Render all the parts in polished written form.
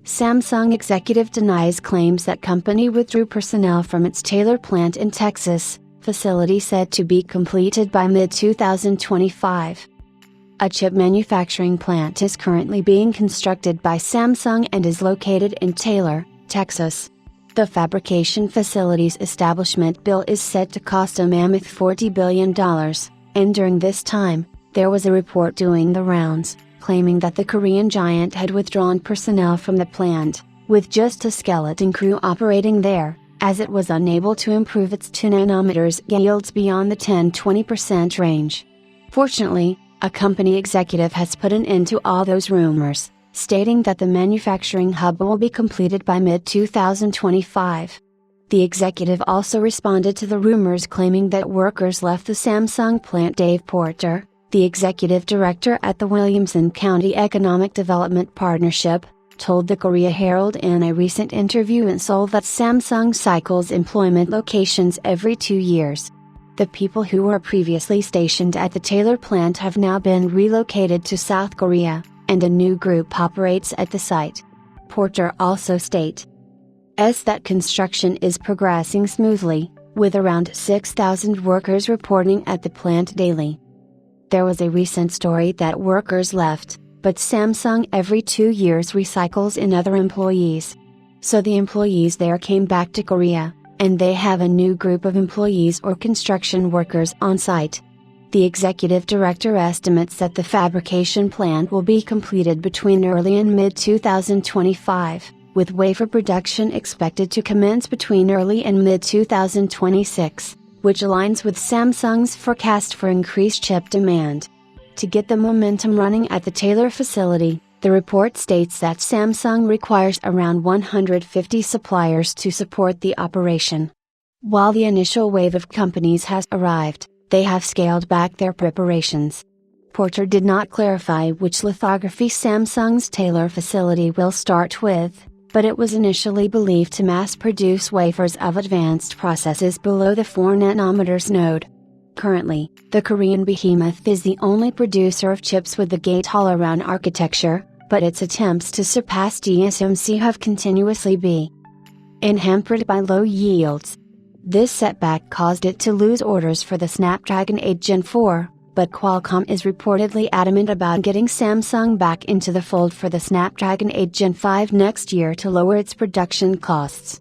Samsung executive denies claims that company withdrew personnel from its Taylor plant in Texas, facility said to be completed by mid-2025. A chip manufacturing plant is currently being constructed by Samsung and is located in Taylor, Texas. The fabrication facility's establishment bill is said to cost a mammoth $40 billion, and during this time, there was a report doing the rounds, claiming that the Korean giant had withdrawn personnel from the plant, with just a skeleton crew operating there, as it was unable to improve its 2 nanometers yields beyond the 10-20% range. Fortunately, a company executive has put an end to all those rumors, stating that the manufacturing hub will be completed by mid-2025. The executive also responded to the rumors claiming that workers left the Samsung plant. Dave Porter, the executive director at the Williamson County Economic Development Partnership, told the Korea Herald in a recent interview in Seoul that Samsung cycles employment locations every 2 years. The people who were previously stationed at the Taylor plant have now been relocated to South Korea, and a new group operates at the site. Porter also states that construction is progressing smoothly, with around 6,000 workers reporting at the plant daily. There was a recent story that workers left, but Samsung every 2 years recycles in other employees. So the employees there came back to Korea, and they have a new group of employees or construction workers on site. The executive director estimates that the fabrication plant will be completed between early and mid-2025, with wafer production expected to commence between early and mid-2026. Which aligns with Samsung's forecast for increased chip demand. To get the momentum running at the Taylor facility, the report states that Samsung requires around 150 suppliers to support the operation. While the initial wave of companies has arrived, they have scaled back their preparations. Porter did not clarify which lithography Samsung's Taylor facility will start with, but it was initially believed to mass-produce wafers of advanced processes below the 4 nanometers node. Currently, the Korean behemoth is the only producer of chips with the gate-all-around architecture, but its attempts to surpass TSMC have continuously been hampered by low yields. This setback caused it to lose orders for the Snapdragon 8 Gen 4, but Qualcomm is reportedly adamant about getting Samsung back into the fold for the Snapdragon 8 Gen 5 next year to lower its production costs.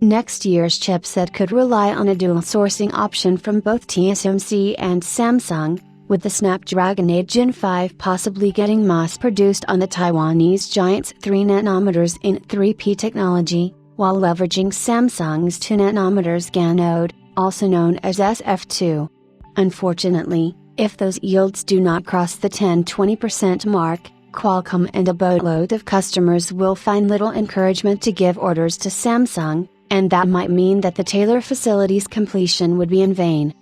Next year's chipset could rely on a dual sourcing option from both TSMC and Samsung, with the Snapdragon 8 Gen 5 possibly getting mass-produced on the Taiwanese giant's 3 nanometers in 3P technology, while leveraging Samsung's 2 nanometers GaN node, also known as SF2. Unfortunately, if those yields do not cross the 10-20% mark, Qualcomm and a boatload of customers will find little encouragement to give orders to Samsung, and that might mean that the Taylor facility's completion would be in vain.